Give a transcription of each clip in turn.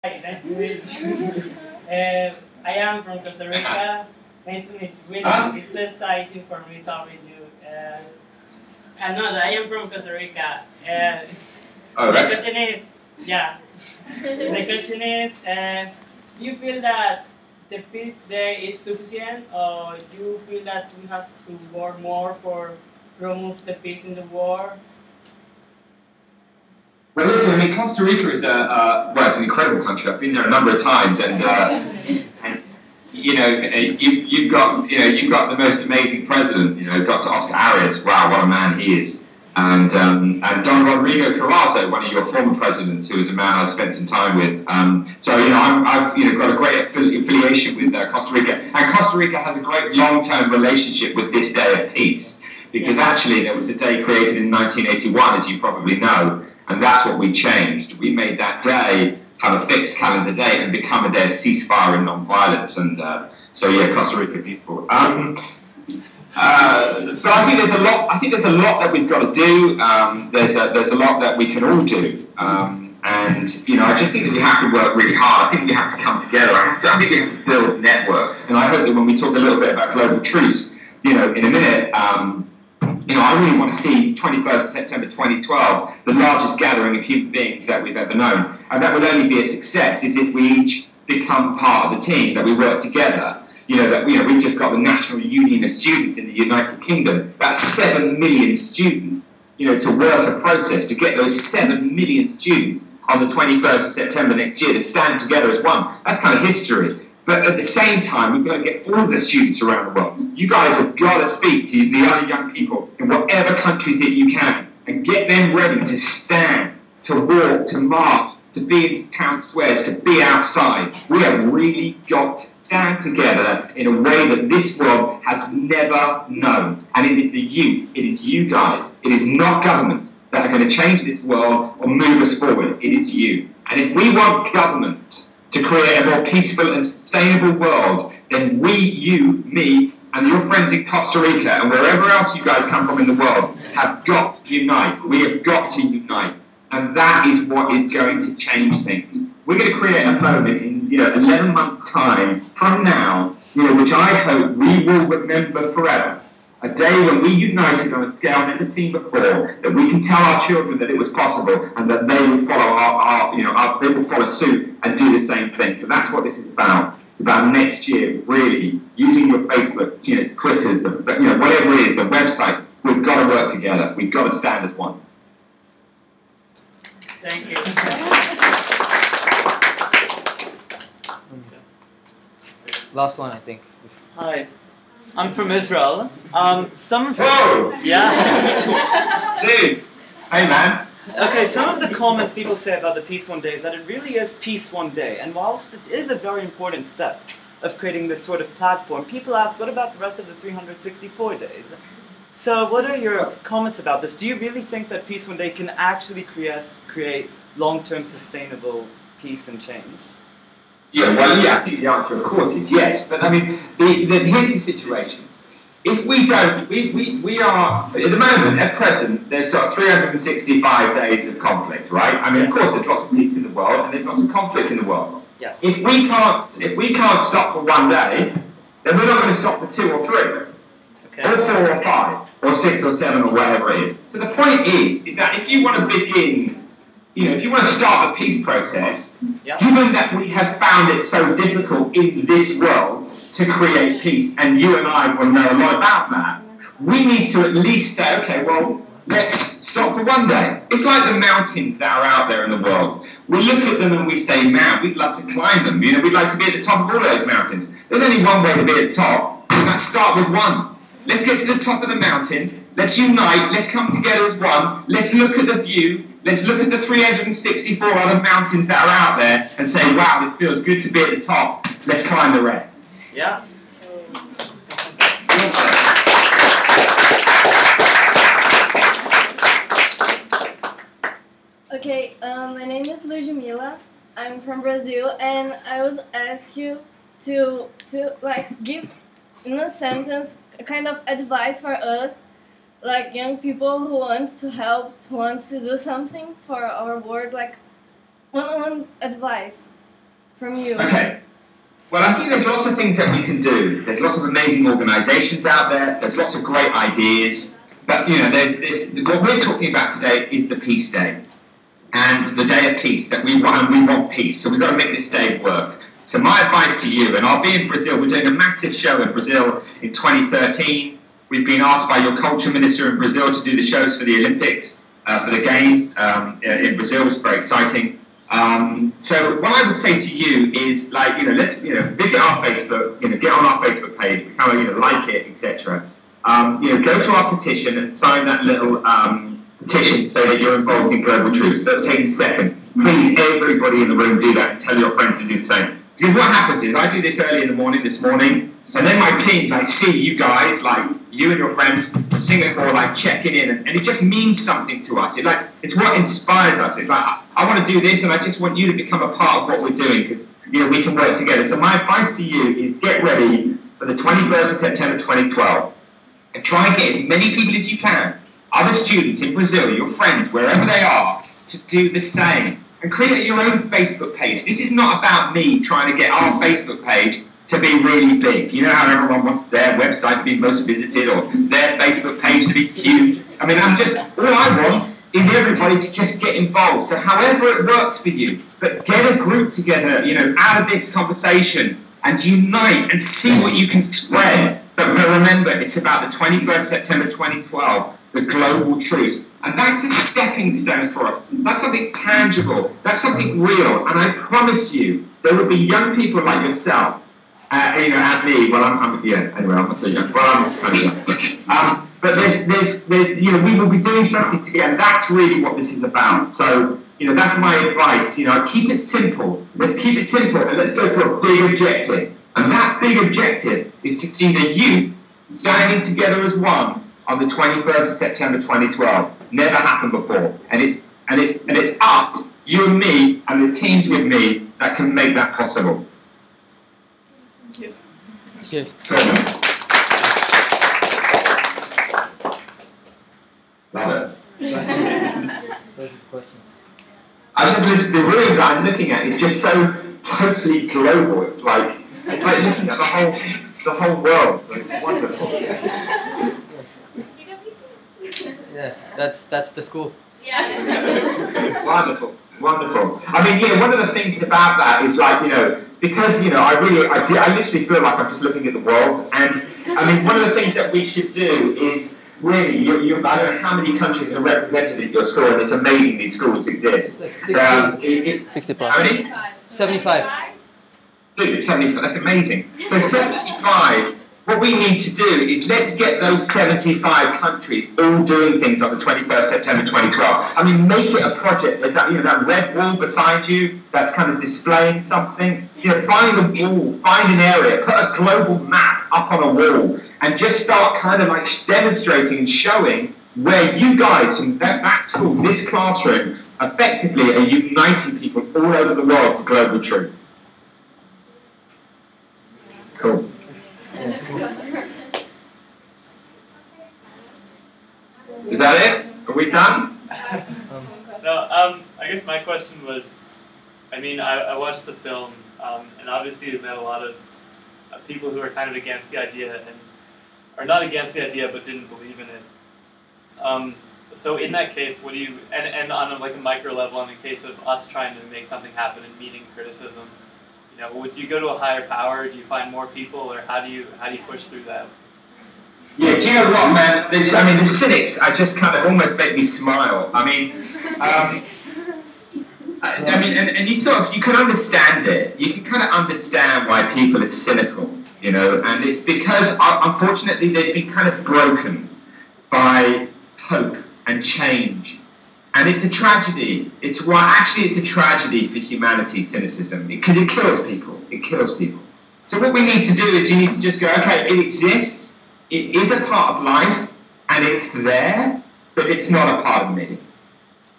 Hi, nice to meet you. I am from Costa Rica. Nice to meet you. It's a exciting for me to talk with you. No, I am from Costa Rica. The question is, yeah. The question is, do you feel that the peace day is sufficient, or do you feel that we have to work more for remove the peace in the world? Well, listen, I mean, Costa Rica is well, it's an incredible country. I've been there a number of times, and you've got the most amazing president. Dr. Oscar Arias. Wow, what a man he is. And Don Rodrigo Carazo, one of your former presidents, who is a man I've spent some time with. I've got a great affiliation with Costa Rica, and Costa Rica has a great long-term relationship with this Day of Peace, because actually there was a day created in 1981, as you probably know. And that's what we changed. We made that day have a fixed calendar date and become a day of ceasefire and non-violence. And so, yeah, Costa Rica people. But I think there's a lot. I think there's a lot that we've got to do. There's a lot that we can all do. I just think that we have to work really hard. I think we have to come together. I think we have to build networks. And I hope that when we talk a little bit about global truce, in a minute. I really want to see 21st of September 2012, the largest gathering of human beings that we've ever known. And that would only be a success if we each become part of the team, that we work together. We've just got the National Union of Students in the United Kingdom. That's 7 million students, to work a process to get those 7 million students on the 21st of September next year to stand together as one. That's kind of history. But at the same time, we've got to get all the students around the world. You guys have got to speak to the other young people in whatever countries that you can and get them ready to stand, to walk, to march, to be in town squares, to be outside. We have really got to stand together in a way that this world has never known. And it is the youth, it is you guys, it is not governments that are going to change this world or move us forward. It is you. And if we want government to create a more peaceful and sustainable world, then we, you, me, and your friends in Costa Rica and wherever else you guys come from in the world have got to unite. We have got to unite. And that is what is going to change things. We're going to create a moment in 11 months' time from now, which I hope we will remember forever. A day when we united on a scale never seen before, that we can tell our children that it was possible and that they will follow they will follow suit and do the same thing. So that's what this is about. It's about next year, really, using your Facebook, Twitters, whatever it is, the websites. We've got to work together. We've got to stand as one. Thank you. Last one, I think. Hi. I'm from Israel. Whoa! Yeah. Dude! Hey, man. Okay, some of the comments people say about the Peace One Day is that it really is Peace One Day. And whilst it is a very important step of creating this sort of platform, people ask, what about the rest of the 364 days? So what are your comments about this? Do you really think that Peace One Day can actually create long-term sustainable peace and change? Yeah, well, yeah, I think the answer, of course, is yes. But I mean, here's the situation. If we don't, we are, at the moment, at present, there's sort of 365 days of conflict, right? I mean, yes. Of course, there's lots of peace in the world, and there's lots of conflict in the world. Yes. If we can't stop for one day, then we're not going to stop for 2 or 3. Okay. Or 4 or 5, or 6 or 7, or whatever it is. So the point is that if you want to begin, if you want to start a peace process, given that we have found it so difficult in this world to create peace, and you and I will know a lot about that, we need to at least say, okay, well, let's stop for one day. It's like the mountains that are out there in the world. We look at them and we say, man, we'd love to climb them. We'd like to be at the top of all those mountains. There's only one way to be at the top, and that's start with one. Let's get to the top of the mountain. Let's unite. Let's come together as one. Let's look at the view. Let's look at the 364 other mountains that are out there and say, wow, this feels good to be at the top. Let's climb the rest. Yeah. Okay, my name is Ludmila. I'm from Brazil, and I would ask you to give in a sentence a kind of advice for us, like young people who wants to help, who wants to do something for our world, like one-on-one advice. from you? Okay. Well, I think there's lots of things that we can do. There's lots of amazing organisations out there. There's lots of great ideas. But, you know, there's this. What we're talking about today is the Peace Day. And the day of peace, that we want peace. So we've got to make this day work. So my advice to you, and I'll be in Brazil, we're doing a massive show in Brazil in 2013. We've been asked by your culture minister in Brazil to do the shows for the Olympics, for the Games in Brazil. It's very exciting. So what I would say to you is, like, you know, let's, you know, visit our Facebook, you know, get on our Facebook page, become, you know, like it, etc. You know, go to our petition and sign that little petition to say that you're involved in global truth. So take a second. Please, everybody in the room, do that and tell your friends to do the same. Because what happens is, I do this early in the morning, this morning, and then my team, like, see you guys, like, you and your friends, Singapore, like, checking in, and it just means something to us. It's what inspires us. It's like, I want to do this, and I just want you to become a part of what we're doing, because, you know, we can work together. So my advice to you is get ready for the 21st of September 2012, and try and get as many people as you can, other students in Brazil, your friends, wherever they are, to do the same. And create your own Facebook page. This is not about me trying to get our Facebook page to be really big. You know how everyone wants their website to be most visited or their Facebook page to be huge. I mean, all I want is everybody to just get involved. So however it works for you, but get a group together, you know, out of this conversation and unite and see what you can spread. But remember, it's about the 21st September 2012, the global truth. And that's a stepping stone for us. That's something tangible. That's something real. And I promise you, there will be young people like yourself, you know, and me. Well, yeah, anyway, I'm not so young. Well, I'm kind of young. But there's, you know, we will be doing something together. That's really what this is about. So, you know, that's my advice. You know, keep it simple. Let's keep it simple and let's go for a big objective. And that big objective is to see the youth standing together as one on the 21st of September 2012. Never happened before. And it's us, you and me, and the teams with me that can make that possible. Thank you. Love it. I was just listening, the room that I'm looking at is just so totally global. It's like looking at the whole world. It's wonderful. Yeah, that's the school. Yeah. Wonderful, wonderful. I mean, you know, one of the things about that is, like, you know, because, you know, I literally feel like I'm just looking at the world. And I mean, one of the things that we should do is really, I don't know how many countries are represented at your school, and it's amazing these schools exist. It's like 60 plus. How many? 75. Dude, 75, that's amazing. So 75, what we need to do is let's get those 75 countries all doing things on the 21st September 2012. I mean, make it a project. There's that, you know, that red wall beside you that's kind of displaying something. You know, find a wall, find an area, put a global map up on a wall, and just start kind of like demonstrating and showing where you guys from that school, this classroom, effectively are uniting people all over the world for global truth. Cool. Is that it? Are we done? No, I guess my question was, I mean, I watched the film, and obviously you met a lot of people who are kind of against the idea, and or not against the idea, but didn't believe in it. So in that case, what do you, and on a micro level, in the case of us trying to make something happen and meeting criticism, you know, would you go to a higher power? Do you find more people, or how do you push through that? Yeah, do you know what, man? The cynics, just kind of almost make me smile. I mean, and you can understand it. You can kind of understand why people are cynical, you know, and it's because, unfortunately, they've been kind of broken by hope and change. And it's a tragedy. It's a tragedy for humanity, cynicism, because it kills people. It kills people. So what we need to do is you need to just go, okay, it exists, it is a part of life, and it's there, but it's not a part of me.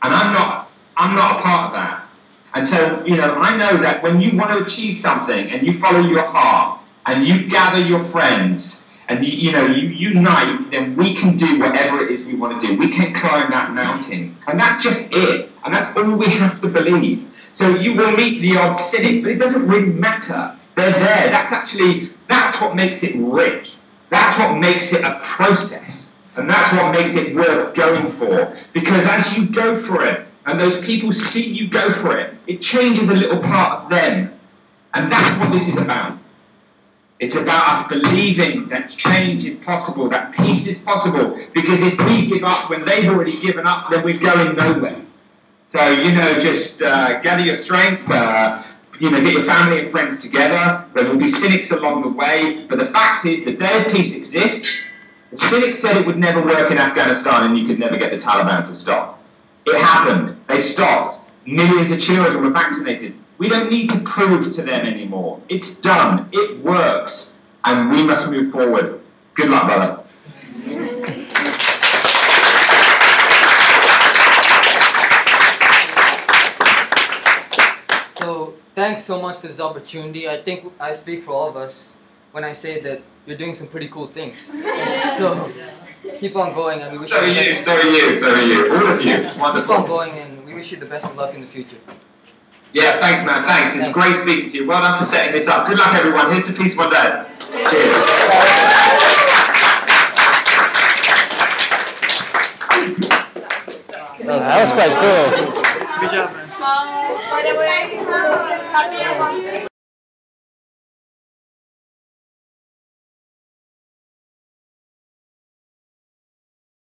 And I'm not a part of that. And so, you know, I know that when you want to achieve something and you follow your heart and you gather your friends and you unite, then we can do whatever it is we want to do. We can climb that mountain. And that's just it. And that's all we have to believe. So you will meet the odd cynic, but it doesn't really matter. They're there. That's what makes it rich. That's what makes it a process. And that's what makes it worth going for. Because as you go for it, and those people see you go for it, it changes a little part of them. And that's what this is about. It's about us believing that change is possible, that peace is possible. Because if we give up when they've already given up, then we're going nowhere. So, just gather your strength, get your family and friends together. There will be cynics along the way. But the fact is, the day of peace exists. The cynics said it would never work in Afghanistan and you could never get the Taliban to stop. It happened. They stopped. Millions of children were vaccinated. We don't need to prove to them anymore. It's done. It works. And we must move forward. Good luck, brother. So, thanks so much for this opportunity. I think I speak for all of us when I say that you're doing some pretty cool things. So, keep on going, and we wish So are you. All of you. It's wonderful. Keep on going, and we wish you the best of luck in the future. Yeah, thanks, man. Thanks. It's great speaking to you. Well done for setting this up. Good luck, everyone. Here's to peace one day. Cheers. That was quite cool. Good job, man. By the way, happy anniversary.